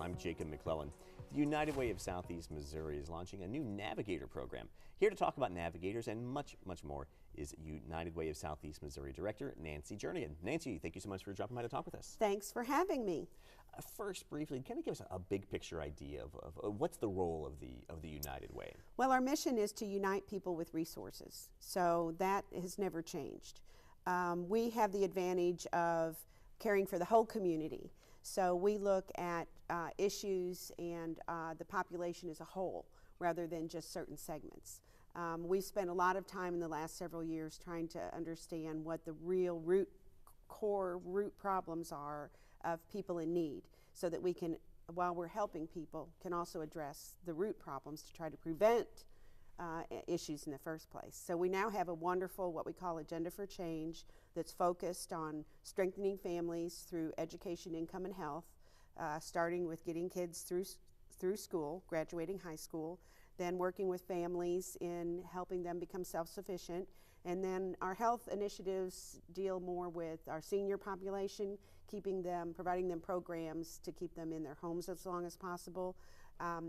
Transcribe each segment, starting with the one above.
I'm Jacob McClellan. The United Way of Southeast Missouri is launching a new Navigator program. Here to talk about Navigators and much more is United Way of Southeast Missouri Director Nancy Jernigan. Nancy, thank you so much for dropping by to talk with us. Thanks for having me. First, briefly, can you give us a big picture idea of what's the role of the United Way? Well, our mission is to unite people with resources, so that has never changed. We have the advantage of caring for the whole community. So we look at issues and the population as a whole rather than just certain segments. We've spent a lot of time in the last several years trying to understand what the real core root problems are of people in need so that we can, while we're helping people, can also address the root problems to try to prevent issues in the first place. So we now have a wonderful, what we call Agenda for Change, that's focused on strengthening families through education, income, and health, starting with getting kids through school, graduating high school, then working with families in helping them become self-sufficient. And then our health initiatives deal more with our senior population, providing them programs to keep them in their homes as long as possible,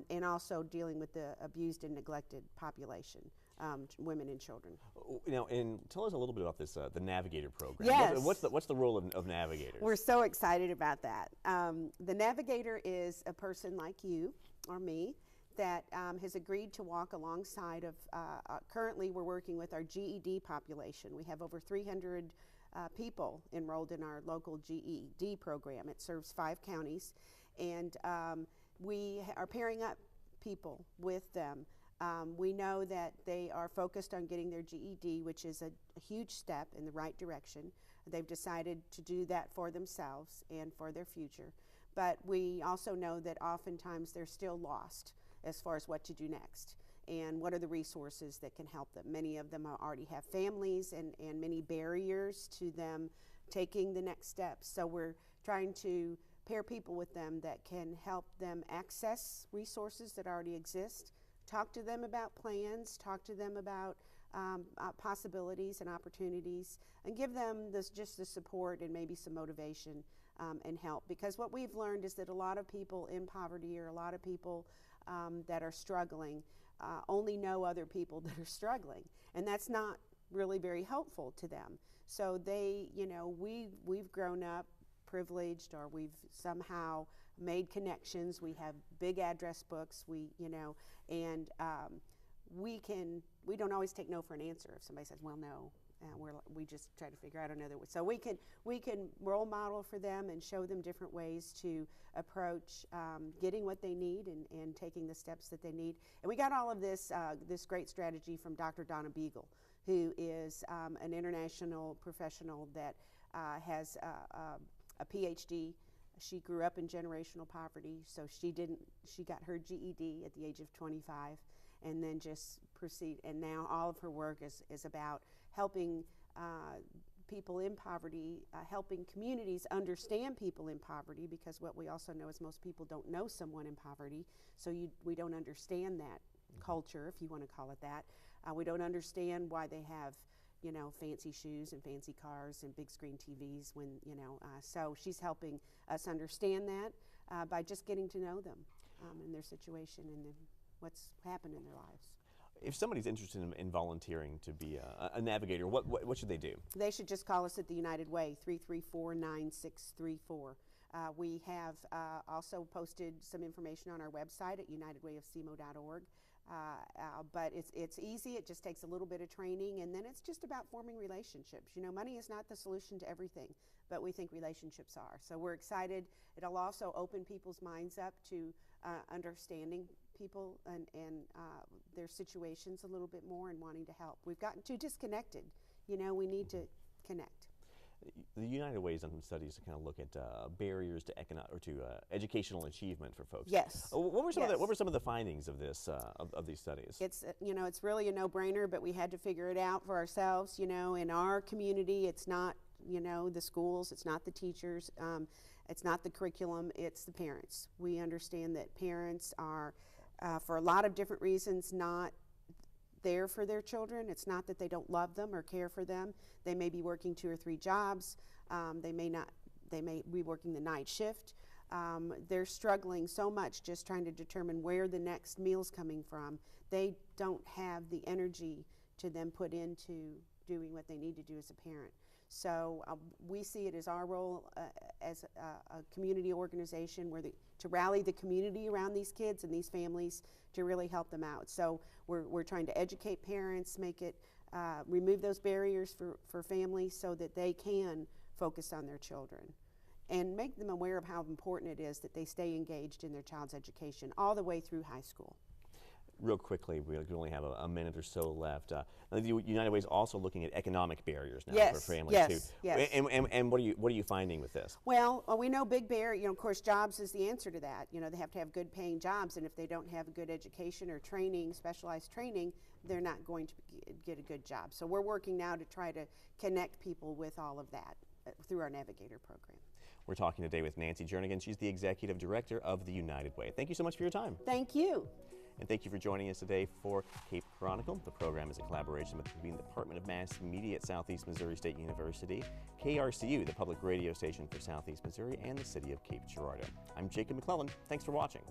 and also dealing with the abused and neglected population, women and children. Now, and tell us a little bit about this, the Navigator program. Yes. What's the role of Navigators? We're so excited about that. The Navigator is a person like you or me that has agreed to walk alongside of, currently we're working with our GED population. We have over 300 people enrolled in our local GED program. It serves 5 counties, and we are pairing up people with them. We know that they are focused on getting their GED, which is a huge step in the right direction. They've decided to do that for themselves and for their future. But we also know that oftentimes they're still lost as far as what to do next and what are the resources that can help them. Many of them already have families and many barriers to them taking the next steps. So we're trying to pair people with them that can help them access resources that already exist, talk to them about plans, talk to them about possibilities and opportunities, and give them just the support and maybe some motivation and help. Because what we've learned is that a lot of people in poverty or a lot of people that are struggling only know other people that are struggling, and that's not really very helpful to them. So they, we've grown up privileged, or we've somehow made connections. We have big address books. We don't always take no for an answer. If somebody says, "Well, no," we just try to figure out another way. So we can role model for them and show them different ways to approach getting what they need and taking the steps that they need. And we got all of this great strategy from Dr. Donna Beagle, who is an international professional that has a PhD. She grew up in generational poverty, so she got her GED at the age of 25, and then just proceed. And now all of her work is about helping people in poverty, helping communities understand people in poverty, because what we also know is most people don't know someone in poverty, so we don't understand that culture, if you want to call it that. We don't understand why they have fancy shoes and fancy cars and big screen TVs so she's helping us understand that by just getting to know them and their situation and what's happened in their lives. If somebody's interested in volunteering to be a navigator, what should they do? They should just call us at the United Way, 334-9634. We have also posted some information on our website at unitedwayofsemo.org. But it's easy. It just takes a little bit of training, and then it's just about forming relationships. Money is not the solution to everything, but we think relationships are. So we're excited. It'll also open people's minds up to understanding people and their situations a little bit more and wanting to help. We've gotten too disconnected. We need to connect. The United Way has done some studies to kind of look at barriers to educational achievement for folks. Yes. What were some of the findings of this of these studies? It's it's really a no-brainer, but we had to figure it out for ourselves. In our community, it's not the schools, it's not the teachers, it's not the curriculum, it's the parents. We understand that parents are, for a lot of different reasons, not there for their children. It's not that they don't love them or care for them. They may be working 2 or 3 jobs. They may be working the night shift. They're struggling so much just trying to determine where the next meal's coming from. They don't have the energy to then put into doing what they need to do as a parent. So we see it as our role as a community organization to rally the community around these kids and these families to really help them out. So we're trying to educate parents, remove those barriers for families so that they can focus on their children and make them aware of how important it is that they stay engaged in their child's education all the way through high school. Real quickly, we only have a minute or so left. The United Way is also looking at economic barriers now for families too. Yes. And what are you finding with this? Well, we know big barrier. Of course, jobs is the answer to that. They have to have good paying jobs, and if they don't have a good education or training, specialized training, they're not going to get a good job. So we're working now to try to connect people with all of that through our Navigator program. We're talking today with Nancy Jernigan. She's the Executive Director of the United Way. Thank you so much for your time. Thank you. And thank you for joining us today for Cape Chronicle. The program is a collaboration between the Department of Mass Media at Southeast Missouri State University, KRCU, the public radio station for Southeast Missouri, and the city of Cape Girardeau. I'm Jacob McClellan. Thanks for watching.